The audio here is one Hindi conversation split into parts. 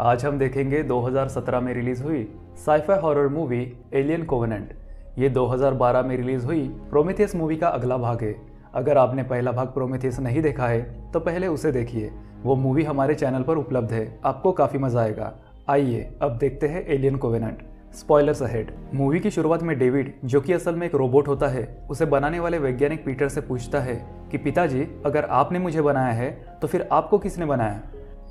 आज हम देखेंगे 2017 में रिलीज हुई sci-fi horror movie Alien Covenant. ये 2012 में रिलीज हुई प्रोमेथियस मूवी का अगला भाग है। अगर आपने पहला भाग प्रोमेथियस नहीं देखा है तो पहले उसे देखिए, वो मूवी हमारे चैनल पर उपलब्ध है, आपको काफ़ी मज़ा आएगा। आइए अब देखते हैं alien covenant. Spoilers ahead. Movie की शुरुआत में डेविड, जो कि असल में एक रोबोट होता है, उसे बनाने वाले वैज्ञानिक पीटर से पूछता है कि पिताजी, अगर आपने मुझे बनाया है तो फिर आपको किसने बनाया।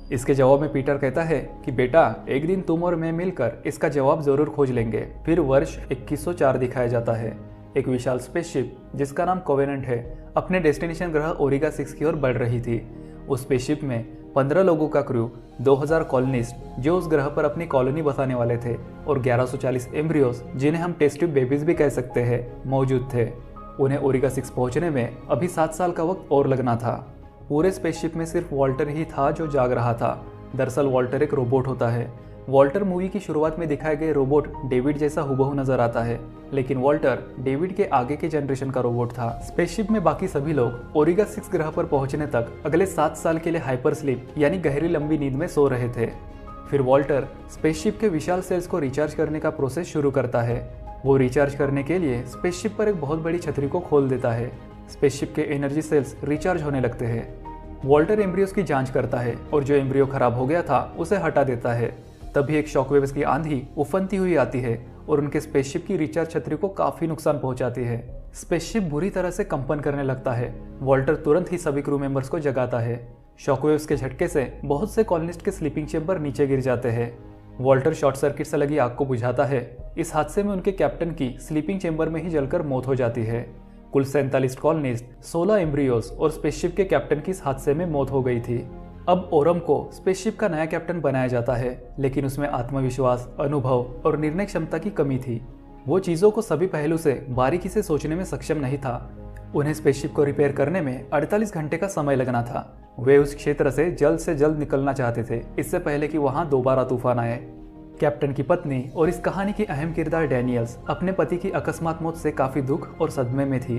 इसके जवाब में पीटर कहता है कि बेटा, एक दिन तुम और मैं मिलकर इसका जवाब जरूर खोज लेंगे। फिर वर्ष 2104 दिखाया जाता है। एक विशाल स्पेसशिप जिसका नाम कोवेनेंट है अपने डेस्टिनेशन ग्रह ओरिगा 6 की ओर बढ़ रही थी। उस स्पेसशिप में 15 लोगों का क्रू, 2000 कॉलोनिस्ट जो उस ग्रह पर अपनी कॉलोनी बसाने वाले थे, और 1140 एम्ब्रियोस जिन्हें हम टेस्ट ट्यूब बेबीज भी कह सकते हैं, मौजूद थे। उन्हें ओरिगा 6 पहुंचने में अभी 7 साल का वक्त और लगना था। पूरे स्पेसशिप में सिर्फ वॉल्टर ही था जो जाग रहा था। दरअसल वॉल्टर एक रोबोट होता है। वॉल्टर मूवी की शुरुआत में दिखाए गए रोबोट डेविड जैसा हुबहू नजर आता है, लेकिन वॉल्टर डेविड के आगे के जनरेशन का रोबोट था। स्पेसशिप में बाकी सभी लोग ओरिगा 6 ग्रह पर पहुंचने तक अगले 7 साल के लिए हाइपर स्लीप यानी गहरी लंबी नींद में सो रहे थे। फिर वॉल्टर स्पेसशिप के विशाल सेल्स को रिचार्ज करने का प्रोसेस शुरू करता है। वो रिचार्ज करने के लिए स्पेसशिप पर एक बहुत बड़ी छतरी को खोल देता है। स्पेसशिप के एनर्जी सेल्स रिचार्ज होने लगते हैं। वॉल्टर एम्ब्रियोस की जांच करता है और जो एम्ब्रियो खराब हो गया था उसे हटा देता है। तभी एक शॉकवेव्स की आंधी उफनती हुई आती है और उनके स्पेसशिप की रिचार्ज छतरी को काफी नुकसान पहुंचाती है। स्पेसशिप बुरी तरह से कंपन करने लगता है। वॉल्टर तुरंत ही सभी क्रू मेंबर्स को जगाता है। शॉकवेव्स के झटके से बहुत से कॉलोनिस्ट के स्लीपिंग चेंबर नीचे गिर जाते हैं। वॉल्टर शॉर्ट सर्किट से लगी आग को बुझाता है। इस हादसे में उनके कैप्टन की स्लीपिंग चेंबर में ही जलकर मौत हो जाती है। कुल 47 कॉलोनिस्ट, 16 एम्ब्रियोस और स्पेसशिप के कैप्टन की इस हादसे में मौत हो गई थी। अब ओरम को स्पेसशिप का नया कैप्टन बनाया जाता है, लेकिन उसमें आत्मविश्वास, अनुभव और निर्णय क्षमता की कमी थी। वो चीज़ों को सभी पहलू से बारीकी से सोचने में सक्षम नहीं था। उन्हें स्पेसशिप को रिपेयर करने में 48 घंटे का समय लगना था। वे उस क्षेत्र से जल्द निकलना चाहते थे, इससे पहले कि वहां दोबारा तूफान आए। कैप्टन की पत्नी और इस कहानी की अहम किरदार डैनियल्स अपने पति की अकस्मात मौत से काफी दुख और सदमे में थी।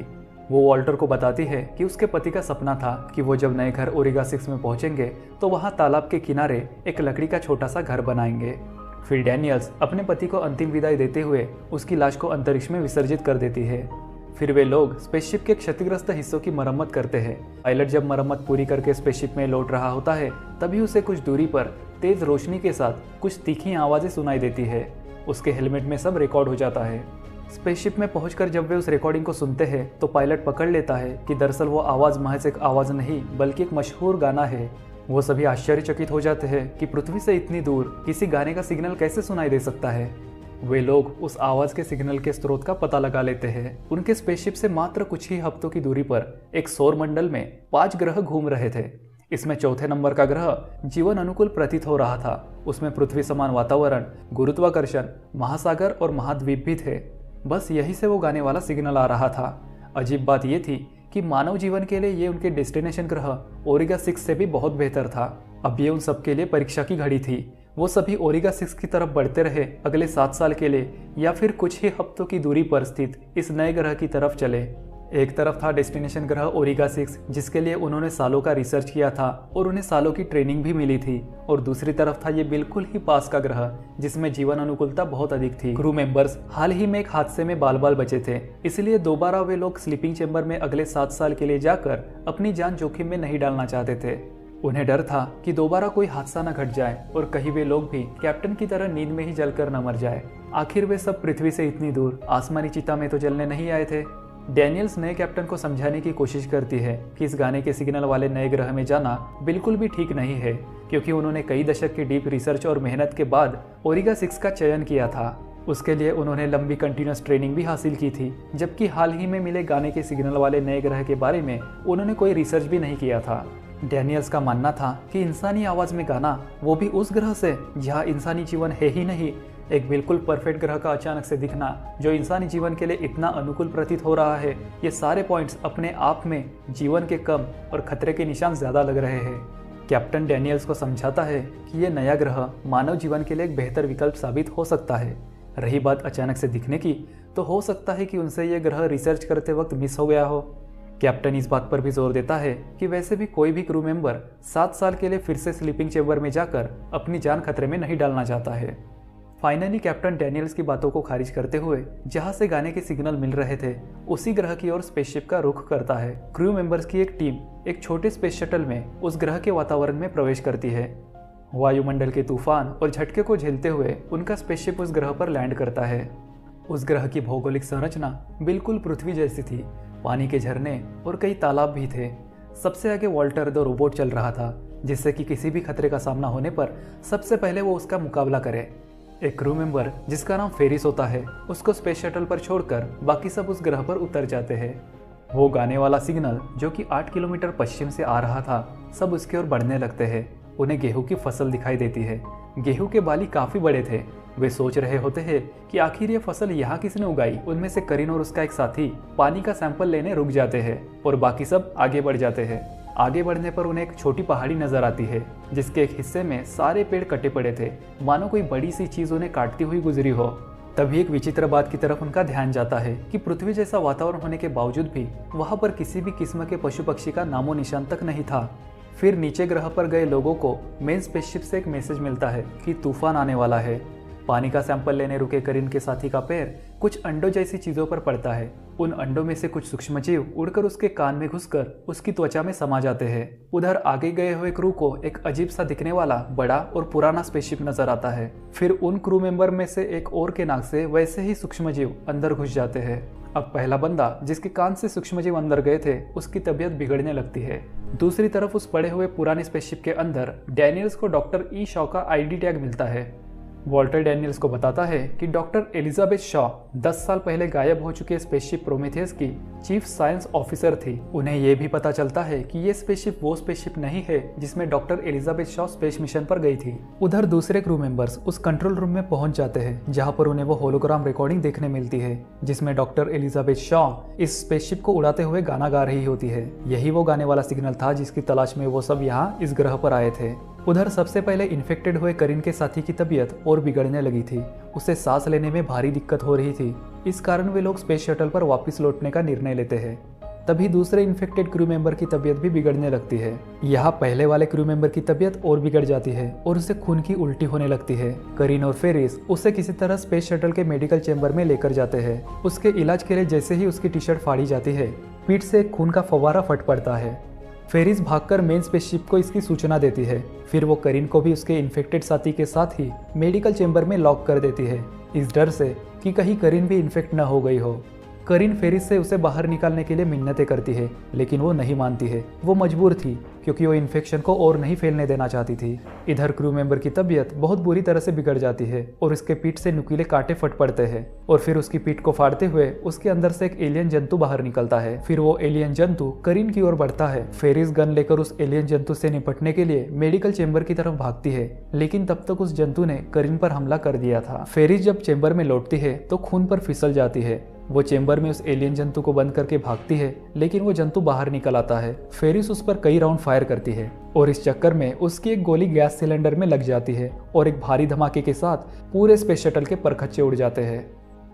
वो वॉल्टर को बताती है कि उसके पति का सपना था कि वो जब नए घर ओरिगा 6 में पहुंचेंगे तो वहां तालाब के किनारे एक लकड़ी का छोटा सा घर बनाएंगे। फिर डैनियल्स अपने पति को अंतिम विदाई देते हुए उसकी लाश को अंतरिक्ष में विसर्जित कर देती है। फिर वे लोग स्पेसशिप के क्षतिग्रस्त हिस्सों की मरम्मत करते हैं। पायलट जब मरम्मत पूरी करके स्पेसशिप में लौट रहा होता है, तभी उसे कुछ दूरी पर तेज रोशनी के साथ कुछ तीखी आवाजें सुनाई देती है। उसके हेलमेट में सब रिकॉर्ड हो जाता है। स्पेसशिप में पहुंचकर जब वे उस रिकॉर्डिंग को सुनते हैं तो पायलट पकड़ लेता है कि दरअसल वो आवाज महज एक आवाज नहीं बल्कि एक मशहूर गाना है। वो सभी आश्चर्यचकित हो जाते हैं कि पृथ्वी से इतनी दूर किसी गाने का सिग्नल कैसे सुनाई दे सकता है। वे लोग उस आवाज के सिग्नल के स्रोत का पता लगा लेते हैं। उनके स्पेसशिप से मात्र कुछ ही हफ्तों की दूरी पर एक सौर मंडल में 5 ग्रह घूम रहे थे। इसमें चौथे नंबर का ग्रह जीवन अनुकूल प्रतीत हो रहा था। उसमें पृथ्वी समान वातावरण, गुरुत्वाकर्षण, महासागर और महाद्वीप भी थे। बस यही से वो गाने वाला सिग्नल आ रहा था। अजीब बात यह थी कि मानव जीवन के लिए ये उनके डेस्टिनेशन ग्रह ओरिगा 6 से भी बहुत बेहतर था। अब ये उन सबके लिए परीक्षा की घड़ी थी। वो सभी ओरिगा 6 की तरफ बढ़ते रहे अगले 7 साल के लिए, या फिर कुछ ही हफ्तों की दूरी पर स्थित इस नए ग्रह की तरफ चले। एक तरफ था डेस्टिनेशन ग्रह ओरिगा 6, जिसके लिए उन्होंने सालों का रिसर्च किया था और उन्हें सालों की ट्रेनिंग भी मिली थी, और दूसरी तरफ था ये बिल्कुल ही पास का ग्रह जिसमें जीवन अनुकूलता बहुत अधिक थी। क्रू मेंबर्स हाल ही में एक हादसे में बाल बाल बचे थे, इसलिए दोबारा वे लोग स्लीपिंग चेंबर में अगले 7 साल के लिए जाकर अपनी जान जोखिम में नहीं डालना चाहते थे। उन्हें डर था कि दोबारा कोई हादसा न घट जाए और कहीं वे लोग भी कैप्टन की तरह नींद में ही जलकर न मर जाए। आखिर वे सब पृथ्वी से इतनी दूर आसमानी चिता में तो जलने नहीं आए थे। डैनियल्स नए कैप्टन को समझाने की कोशिश करती है कि इस गाने के सिग्नल वाले नए ग्रह में जाना बिल्कुल भी ठीक नहीं है, क्योंकि उन्होंने कई दशक की डीप रिसर्च और मेहनत के बाद ओरिगा 6 का चयन किया था। उसके लिए उन्होंने लंबी कंटिन्यूस ट्रेनिंग भी हासिल की थी, जबकि हाल ही में मिले गाने के सिग्नल वाले नए ग्रह के बारे में उन्होंने कोई रिसर्च भी नहीं किया था। डैनियल्स का मानना था कि इंसानी आवाज में गाना, वो भी उस ग्रह से जहाँ इंसानी जीवन है ही नहीं, एक बिल्कुल परफेक्ट ग्रह का अचानक से दिखना जो इंसानी जीवन के लिए इतना अनुकूल प्रतीत हो रहा है, ये सारे पॉइंट्स अपने आप में जीवन के कम और खतरे के निशान ज्यादा लग रहे हैं। कैप्टन डैनियल्स को समझाता है कि ये नया ग्रह मानव जीवन के लिए एक बेहतर विकल्प साबित हो सकता है। रही बात अचानक से दिखने की, तो हो सकता है कि उनसे ये ग्रह रिसर्च करते वक्त मिस हो गया हो। कैप्टन इस बात पर भी जोर देता है कि वैसे भी कोई भी क्रू मेंबर 7 साल के लिए फिर से स्लीपिंग चेंबर में जाकर अपनी जान खतरे में नहीं डालना चाहता है। फाइनली कैप्टन डैनियल्स की बातों को खारिज करते हुए जहां से गाने के सिग्नल मिल रहे थे उसी ग्रह की ओर स्पेसशिप का रुख करता है। क्रू मेंबर्स की एक टीम एक छोटे स्पेस शटल में उस ग्रह के वातावरण में प्रवेश करती है। वायुमंडल के तूफान और झटके को झेलते हुए उनका स्पेसशिप उस ग्रह पर लैंड करता है। उस ग्रह की भौगोलिक संरचना बिल्कुल पृथ्वी जैसी थी। पानी के झरने और कई तालाब भी थे। सबसे आगे वॉल्टर द रोबोट चल रहा था, जिससे कि किसी भी खतरे का सामना होने पर सबसे पहले वो उसका मुकाबला करे। एक क्रू मेंबर जिसका नाम फेरिस होता है उसको स्पेस शटल पर छोड़कर बाकी सब उस ग्रह पर उतर जाते हैं। वो गाने वाला सिग्नल जो कि 8 किलोमीटर पश्चिम से आ रहा था सब उसकी ओर बढ़ने लगते हैं। उन्हें गेहूं की फसल दिखाई देती है। गेहूं के बाली काफी बड़े थे। वे सोच रहे होते हैं कि आखिर ये फसल यहाँ किसने उगाई। उनमें से करीन और उसका एक साथी पानी का सैंपल लेने रुक जाते हैं और बाकी सब आगे बढ़ जाते हैं। आगे बढ़ने पर उन्हें एक छोटी पहाड़ी नजर आती है जिसके एक हिस्से में सारे पेड़ कटे पड़े थे, मानो कोई बड़ी सी चीज उन्हें काटती हुई गुजरी हो। तभी एक विचित्र बात की तरफ उनका ध्यान जाता है कि पृथ्वी जैसा वातावरण होने के बावजूद भी वहां पर किसी भी किस्म के पशु पक्षी का नामो निशान तक नहीं था। फिर नीचे ग्रह पर गए लोगों को मेन स्पेसशिप से एक मैसेज मिलता है कि तूफान आने वाला है। पानी का सैंपल लेने रुके करीन के साथी का पैर कुछ अंडों जैसी चीजों पर पड़ता है। उन अंडों में से कुछ सूक्ष्मजीव उड़कर उसके कान में घुसकर उसकी त्वचा में समा जाते हैं। उधर आगे गए हुए क्रू को एक अजीब सा दिखने वाला बड़ा और पुराना स्पेसशिप नजर आता है। फिर उन क्रू मेंबर में से एक और के नाक से वैसे ही सूक्ष्मजीव अंदर घुस जाते हैं। अब पहला बंदा जिसके कान से सूक्ष्मजीव अंदर गए थे उसकी तबीयत बिगड़ने लगती है। दूसरी तरफ उस पड़े हुए पुराने स्पेसशिप के अंदर डैनियल्स को डॉक्टर ई शॉ का आईडी टैग मिलता है। वॉल्टर डैनियल्स को बताता है कि डॉक्टर एलिजाबेथ शॉ 10 साल पहले गायब हो चुके स्पेसशिप प्रोमेथियस की चीफ साइंस ऑफिसर थी। उन्हें यह भी पता चलता है कि ये स्पेसशिप वो स्पेसशिप नहीं है जिसमें doctor Elizabeth Shaw space mission पर गई थी। उधर दूसरे क्रू मेंबर्स उस कंट्रोल रूम में पहुंच जाते हैं जहां पर उन्हें वो होलोग्राम रिकॉर्डिंग देखने मिलती है जिसमें डॉक्टर एलिजाबेथ शॉ इस स्पेसशिप को उड़ाते हुए गाना गा रही होती है। यही वो गाने वाला सिग्नल था जिसकी तलाश में वो सब यहाँ इस ग्रह पर आए थे। उधर सबसे पहले इन्फेक्टेड हुए करीन के साथी की तबीयत और बिगड़ने लगी थी। उसे सांस लेने में भारी दिक्कत हो रही थी। इस कारण वे लोग स्पेस शटल पर वापस लौटने का निर्णय लेते हैं। तभी दूसरे इन्फेक्टेड क्रू मेंबर की तबीयत भी बिगड़ने लगती है। यहाँ पहले वाले क्रू मेंबर की तबीयत और बिगड़ जाती है और उसे खून की उल्टी होने लगती है। करीन और फेरिस उसे किसी तरह स्पेस शटल के मेडिकल चेंबर में लेकर जाते हैं। उसके इलाज के लिए जैसे ही उसकी टी शर्ट फाड़ी जाती है पीठ से खून का फव्वारा फट पड़ता है। फेरिस भागकर मेन स्पेसशिप को इसकी सूचना देती है। फिर वो करीन को भी उसके इन्फेक्टेड साथी के साथ ही मेडिकल चेंबर में लॉक कर देती है, इस डर से कि कहीं करीन भी इन्फेक्ट न हो गई हो। करीन फेरिस से उसे बाहर निकालने के लिए मिन्नतें करती है लेकिन वो नहीं मानती है। वो मजबूर थी क्योंकि वो इन्फेक्शन को और नहीं फैलने देना चाहती थी। इधर क्रू मेंबर की तबीयत बहुत बुरी तरह से बिगड़ जाती है और उसके पीठ से नुकीले कांटे फट पड़ते हैं और फिर उसकी पीठ को फाड़ते हुए उसके अंदर से एक एलियन जंतु बाहर निकलता है। फिर वो एलियन जंतु करीन की ओर बढ़ता है। फेरिस गन लेकर उस एलियन जंतु से निपटने के लिए मेडिकल चेंबर की तरफ भागती है लेकिन तब तक उस जंतु ने करीन पर हमला कर दिया था। फेरिस जब चेंबर में लौटती है तो खून पर फिसल जाती है। वो चेंबर में उस एलियन जंतु को बंद करके भागती है लेकिन वो जंतु बाहर निकल आता है। फेरिस उस पर कई राउंड फायर करती है और इस चक्कर में उसकी एक गोली गैस सिलेंडर में लग जाती है और एक भारी धमाके के साथ पूरे स्पेस शटल के परखच्चे उड़ जाते हैं।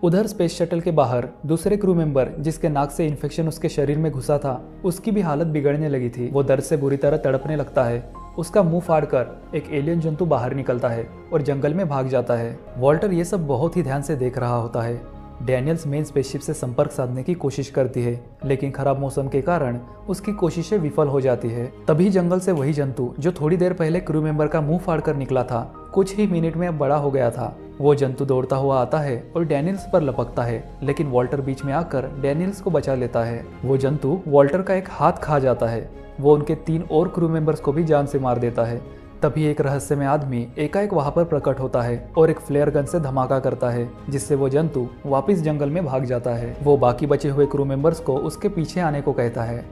उधर स्पेस शटल के बाहर दूसरे क्रू मेंबर जिसके नाक से इन्फेक्शन उसके शरीर में घुसा था उसकी भी हालत बिगड़ने लगी थी। वो दर्द से बुरी तरह तड़पने लगता है। उसका मुंह फाड़कर एक एलियन जंतु बाहर निकलता है और जंगल में भाग जाता है। वॉल्टर ये सब बहुत ही ध्यान से देख रहा होता है। डैनियल्स मेन स्पेसशिप से संपर्क साधने की कोशिश करती है लेकिन खराब मौसम के कारण उसकी कोशिशें विफल हो जाती है। तभी जंगल से वही जंतु जो थोड़ी देर पहले क्रू मेंबर का मुंह फाड़कर निकला था कुछ ही मिनट में अब बड़ा हो गया था। वो जंतु दौड़ता हुआ आता है और डैनियल्स पर लपकता है लेकिन वॉल्टर बीच में आकर डैनियल्स को बचा लेता है। वो जंतु वॉल्टर का एक हाथ खा जाता है। वो उनके 3 और क्रू मेंबर्स को भी जान से मार देता है। तभी एक रहस्यमय आदमी एकाएक वहां पर प्रकट होता है और एक फ्लेयर गन से धमाका करता है जिससे वो जंतु वापस जंगल में भाग जाता है। वो बाकी बचे हुए क्रू मेंबर्स को उसके पीछे आने को कहता है।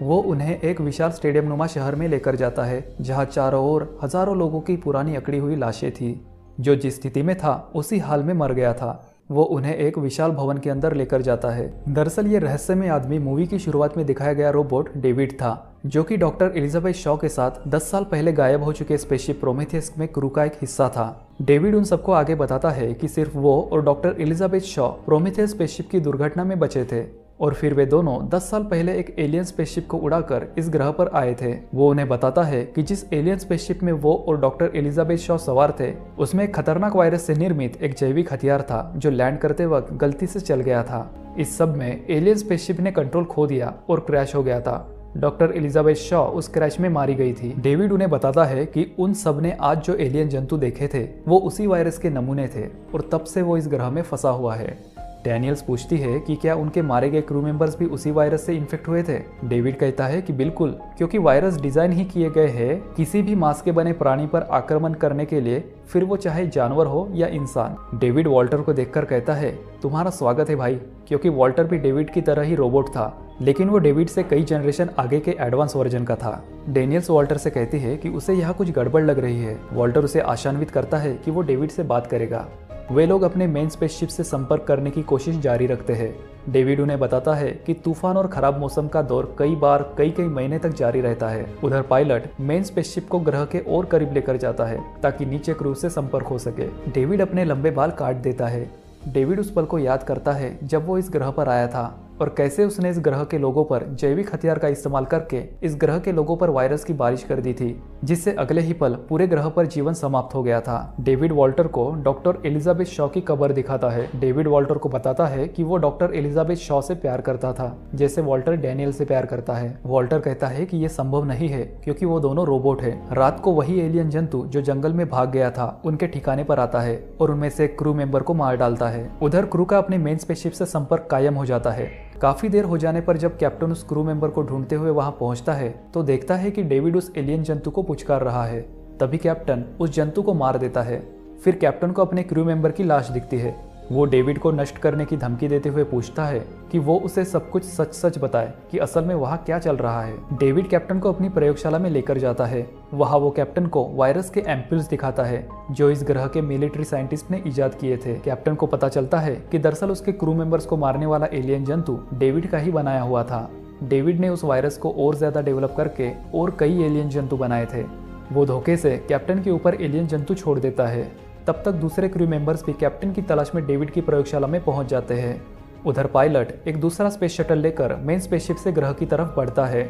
वो उन्हें एक विशाल स्टेडियम नुमा शहर में लेकर जाता है जहां चारों ओर हजारों लोगों की पुरानी अकड़ी हुई लाशें थी। जो जिस स्थिति में था उसी हाल में मर गया था। वो उन्हें एक विशाल भवन के अंदर लेकर जाता है। दरअसल ये रहस्यमय आदमी मूवी की शुरुआत में दिखाया गया रोबोट डेविड था जो कि डॉक्टर एलिजाबेथ शॉ के साथ 10 साल पहले गायब हो चुके स्पेसशिप प्रोमेथियस में क्रू का एक हिस्सा था। डेविड उन सबको आगे बताता है कि सिर्फ वो और doctor Elizabeth Shaw Prometheus spaceship की दुर्घटना में बचे थे। और फिर वे दोनों 10 साल पहले एक एलियन स्पेसशिप को उड़ाकर इस ग्रह पर आए थे। वो उन्हें बताता है कि जिस एलियन स्पेसशिप में वो और डॉक्टर एलिजाबेथ शॉ सवार थे उसमें एक खतरनाक वायरस से निर्मित एक जैविक हथियार था जो लैंड करते वक्त गलती से चल गया था। इस सब में एलियन स्पेसशिप ने कंट्रोल खो दिया और क्रैश हो गया था। डॉक्टर एलिजाबेथ शॉ उस क्रैश में मारी गई थी। डेविड उन्हें बताता है कि उन सब ने आज जो एलियन जंतु देखे थे वो उसी वायरस के नमूने थे और तब से वो इस ग्रह में फंसा हुआ है। डैनियल्स पूछती है कि क्या उनके मारे गए क्रू मेंबर्स भी उसी वायरस से इन्फेक्ट हुए थे। डेविड कहता है कि बिल्कुल, क्योंकि वायरस डिजाइन ही किए गए हैं किसी भी मांस के बने प्राणी पर आक्रमण करने के लिए, फिर वो चाहे जानवर हो या इंसान। डेविड वॉल्टर को देखकर कहता है, तुम्हारा स्वागत है भाई, क्योंकि वॉल्टर भी डेविड की तरह ही रोबोट था, लेकिन वो डेविड से कई जनरेशन आगे के एडवांस वर्जन का था। डेनियल्स वॉल्टर से कहती है कि उसे यहाँ कुछ गड़बड़ लग रही है। वॉल्टर उसे आशान्वित करता है कि वो डेविड से बात करेगा। वे लोग अपने मेन स्पेसशिप से संपर्क करने की कोशिश जारी रखते हैं। डेविड उन्हें बताता है कि तूफान और खराब मौसम का दौर कई बार कई महीने तक जारी रहता है। उधर पायलट मेन स्पेसशिप को ग्रह के और करीब लेकर जाता है ताकि नीचे क्रू से संपर्क हो सके। डेविड अपने लंबे बाल काट देता है। डेविड उस पल को याद करता है जब वो इस ग्रह पर आया था और कैसे उसने इस ग्रह के लोगों पर जैविक हथियार का इस्तेमाल करके इस ग्रह के लोगों पर वायरस की बारिश कर दी थी, जिससे अगले ही पल पूरे ग्रह पर जीवन समाप्त हो गया था। डेविड वॉल्टर को डॉक्टर एलिजाबेथ शॉ की कब्र दिखाता है। डेविड वॉल्टर को बताता है कि वो डॉक्टर एलिजाबेथ शॉ से प्यार करता था जैसे वॉल्टर डैनियल से प्यार करता है। वॉल्टर कहता है कि ये संभव नहीं है क्योंकि वो दोनों रोबोट है। रात को वही एलियन जंतु जो जंगल में भाग गया था उनके ठिकाने पर आता है और उनमें से एक क्रू मेंबर को मार डालता है। उधर क्रू का अपने मेन स्पेसशिप से संपर्क कायम हो जाता है। काफी देर हो जाने पर जब कैप्टन उस क्रू मेंबर को ढूंढते हुए वहां पहुंचता है तो देखता है कि डेविड उस एलियन जंतु को पुचकार रहा है। तभी कैप्टन उस जंतु को मार देता है। फिर कैप्टन को अपने क्रू मेंबर की लाश दिखती है। वो डेविड को नष्ट करने की धमकी देते हुए पूछता है कि वो उसे सब कुछ सच सच बताए कि असल में वहाँ क्या चल रहा है। डेविड कैप्टन को अपनी प्रयोगशाला में लेकर जाता है। वहाँ वो कैप्टन को वायरस के एम्पुल्स दिखाता है जो इस ग्रह के मिलिट्री साइंटिस्ट ने इजाद किए थे। कैप्टन को पता चलता है कि दरअसल उसके क्रू मेंबर्स को मारने वाला एलियन जंतु डेविड का ही बनाया हुआ था। डेविड ने उस वायरस को और ज्यादा डेवलप करके और कई एलियन जंतु बनाए थे। वो धोखे से कैप्टन के ऊपर एलियन जंतु छोड़ देता है। तब तक दूसरे क्रू मेंबर्स भी कैप्टन की तलाश में डेविड की प्रयोगशाला में पहुंच जाते हैं। उधर पायलट एक दूसरा स्पेस शटल लेकर मेन स्पेसशिप से ग्रह की तरफ बढ़ता है।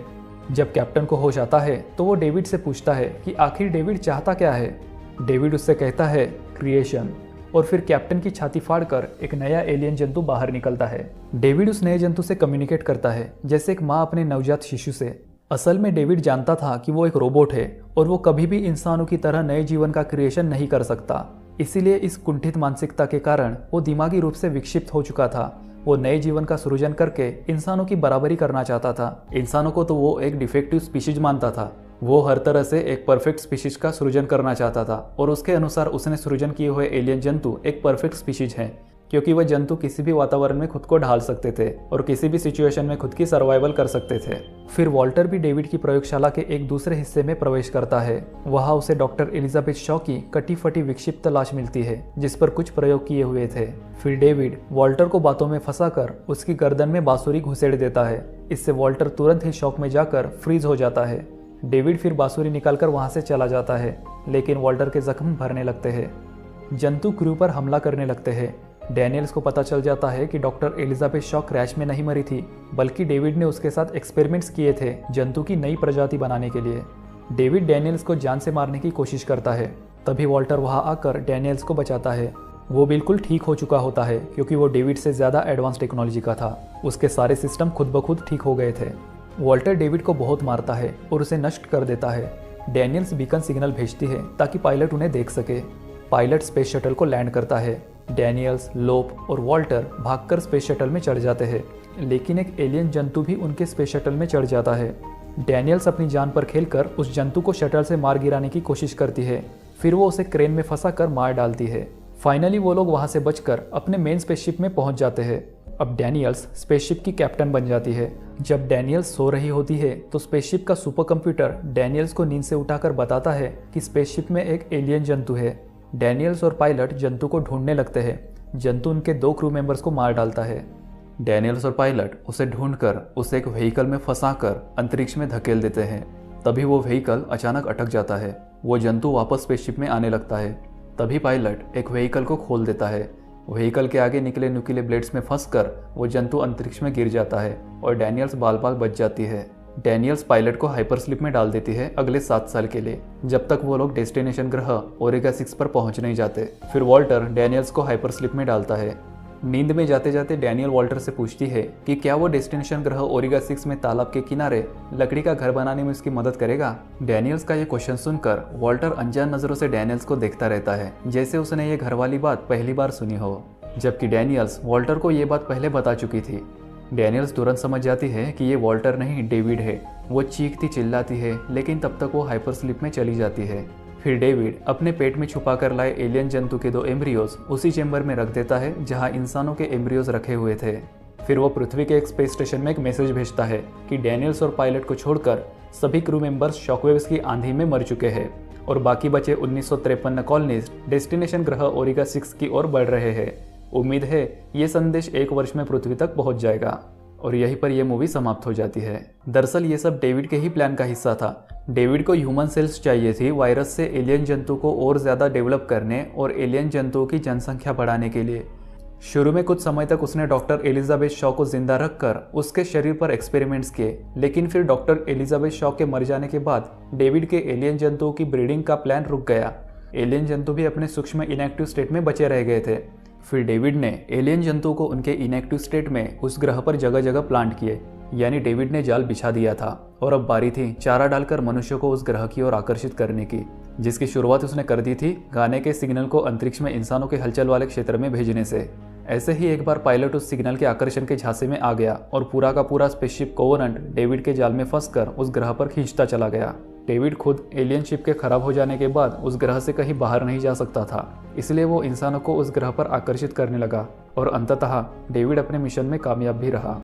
जब कैप्टन को होश आता है तो वो डेविड से पूछता है कि आखिर डेविड चाहता क्या है। डेविड उससे कहता है क्रिएशन, और फिर कैप्टन की छाती फाड़कर एक नया एलियन जंतु बाहर निकलता है। डेविड उस नए जंतु से कम्युनिकेट करता है जैसे एक माँ अपने नवजात शिशु से। असल में डेविड जानता था कि वो एक रोबोट है और वो कभी भी इंसानों की तरह नए जीवन का क्रिएशन नहीं कर सकता। इसीलिए इस कुंठित मानसिकता के कारण वो दिमागी रूप से विक्षिप्त हो चुका था। वो नए जीवन का सृजन करके इंसानों की बराबरी करना चाहता था। इंसानों को तो वो एक डिफेक्टिव स्पीशीज मानता था। वो हर तरह से एक परफेक्ट स्पीशीज का सृजन करना चाहता था और उसके अनुसार उसने सृजन किए हुए एलियन जंतु एक परफेक्ट स्पीशीज हैं, क्योंकि वह जंतु किसी भी वातावरण में खुद को ढाल सकते थे और किसी भी सिचुएशन में खुद की सर्वाइवल कर सकते थे। फिर वॉल्टर भी डेविड की प्रयोगशाला के एक दूसरे हिस्से में प्रवेश करता है। वहाँ उसे डॉक्टर एलिजाबेथ शॉ की कटी फटी विक्षिप्त लाश मिलती है जिस पर कुछ प्रयोग किए हुए थे। फिर डेविड वॉल्टर को बातों में फंसाकर उसकी गर्दन में बांसुरी घुसेड़ देता है। इससे वॉल्टर तुरंत ही शॉक में जाकर फ्रीज हो जाता है। डेविड फिर बांसुरी निकालकर वहाँ से चला जाता है, लेकिन वॉल्टर के जख्म भरने लगते हैं। जंतु क्रू पर हमला करने लगते हैं। डैनियल्स को पता चल जाता है कि डॉक्टर एलिजाबेथ शॉ क्रैश में नहीं मरी थी, बल्कि डेविड ने उसके साथ एक्सपेरिमेंट्स किए थे जंतु की नई प्रजाति बनाने के लिए। डेविड डैनियल्स को जान से मारने की कोशिश करता है। तभी वॉल्टर वहां आकर डैनियल्स को बचाता है। वो बिल्कुल ठीक हो चुका होता है क्योंकि वो डेविड से ज़्यादा एडवांस टेक्नोलॉजी का था। उसके सारे सिस्टम खुद ब खुद ठीक हो गए थे। वॉल्टर डेविड को बहुत मारता है और उसे नष्ट कर देता है। डैनियल्स बीकन सिग्नल भेजती है ताकि पायलट उन्हें देख सके। पायलट स्पेस शटल को लैंड करता है। डैनियल्स, लोप और वॉल्टर भागकर स्पेस शटल में चढ़ जाते हैं, लेकिन एक एलियन जंतु भी उनके स्पेस शटल में चढ़ जाता है। डैनियल्स अपनी जान पर खेलकर उस जंतु को शटल से मार गिराने की कोशिश करती है। फिर वो उसे क्रेन में फंसाकर मार डालती है। फाइनली वो लोग वहां से बचकर अपने मेन स्पेसशिप में पहुंच जाते हैं। अब डैनियल्स स्पेसशिप की कैप्टन बन जाती है। जब डैनियल्स सो रही होती है तो स्पेसशिप का सुपर कंप्यूटर डैनियल्स को नींद से उठाकर बताता है कि स्पेसशिप में एक एलियन जंतु है। डैनियल्स और पायलट जंतु को ढूंढने लगते हैं। जंतु उनके 2 क्रू मेंबर्स को मार डालता है। डैनियल्स और पायलट उसे ढूंढकर उसे एक व्हीकल में फंसाकर अंतरिक्ष में धकेल देते हैं। तभी वो व्हीकल अचानक अटक जाता है। वो जंतु वापस स्पेसशिप में आने लगता है। तभी पायलट एक व्हीकल को खोल देता है, व्हीकल के आगे निकले नुकीले ब्लेड्स में फंसकर वो जंतु अंतरिक्ष में गिर जाता है और डैनियल्स बाल बाल बच जाती है। डैनियल्स पायलट को हाइपर स्लिप में डाल देती है अगले 7 साल के लिए, जब तक वो लोग डेस्टिनेशन ग्रह ओरेगा 6 पर पहुंच नहीं जाते। फिर वॉल्टर डैनियल्स को हाइपर स्लिप में डालता है। नींद में जाते जाते डैनियल वॉल्टर से पूछती है कि क्या वो डेस्टिनेशन ग्रह ओरेगा 6 में तालाब के किनारे लकड़ी का घर बनाने में उसकी मदद करेगा। डैनियल्स का ये क्वेश्चन सुनकर वॉल्टर अनजान नजरों से डैनियल्स को देखता रहता है, जैसे उसने ये घर वाली बात पहली बार सुनी हो, जबकि डैनियल्स वॉल्टर को ये बात पहले बता चुकी थी। डैनियल्स तुरंत समझ जाती है कि ये वॉल्टर नहीं डेविड है। वो चीखती चिल्लाती है, लेकिन तब तक वो हाइपर स्लिप में चली जाती है। फिर डेविड अपने पेट में छुपा कर लाए एलियन जंतु के 2 एम्ब्रियोज उसी चेंबर में रख देता है जहां इंसानों के एम्ब्रियोज रखे हुए थे। फिर वो पृथ्वी के एक स्पेस स्टेशन में एक मैसेज भेजता है कि डैनियल्स और पायलट को छोड़कर सभी क्रू मेंबर्स शॉकवेव्स की आंधी में मर चुके हैं और बाकी बचे 1953 कॉलोनिस्ट डेस्टिनेशन ग्रह ओरेगा 6 की ओर बढ़ रहे हैं। उम्मीद है ये संदेश 1 वर्ष में पृथ्वी तक पहुंच जाएगा। और यहीं पर यह मूवी समाप्त हो जाती है। दरअसल ये सब डेविड के ही प्लान का हिस्सा था। डेविड को ह्यूमन सेल्स चाहिए थी वायरस से एलियन जंतु को और ज़्यादा डेवलप करने और एलियन जंतुओं की जनसंख्या बढ़ाने के लिए। शुरू में कुछ समय तक उसने डॉक्टर एलिजाबेथ शॉ को जिंदा रखकर उसके शरीर पर एक्सपेरिमेंट्स किए, लेकिन फिर डॉक्टर एलिजाबेथ शॉ के मर जाने के बाद डेविड के एलियन जंतुओं की ब्रीडिंग का प्लान रुक गया। एलियन जंतु भी अपने सूक्ष्म इनएक्टिव स्टेट में बचे रह गए थे। फिर डेविड ने एलियन जंतुओं को उनके इनएक्टिव स्टेट में उस ग्रह पर जगह जगह प्लांट किए, यानी डेविड ने जाल बिछा दिया था और अब बारी थी चारा डालकर मनुष्य को उस ग्रह की ओर आकर्षित करने की, जिसकी शुरुआत उसने कर दी थी गाने के सिग्नल को अंतरिक्ष में इंसानों के हलचल वाले क्षेत्र में भेजने से। ऐसे ही एक बार पायलट उस सिग्नल के आकर्षण के झांसे में आ गया और पूरा का पूरा स्पेसशिप कोवेनेंट डेविड के जाल में फंसकर उस ग्रह पर खींचता चला गया। डेविड खुद एलियन शिप के खराब हो जाने के बाद उस ग्रह से कहीं बाहर नहीं जा सकता था, इसलिए वो इंसानों को उस ग्रह पर आकर्षित करने लगा और अंततः डेविड अपने मिशन में कामयाब भी रहा।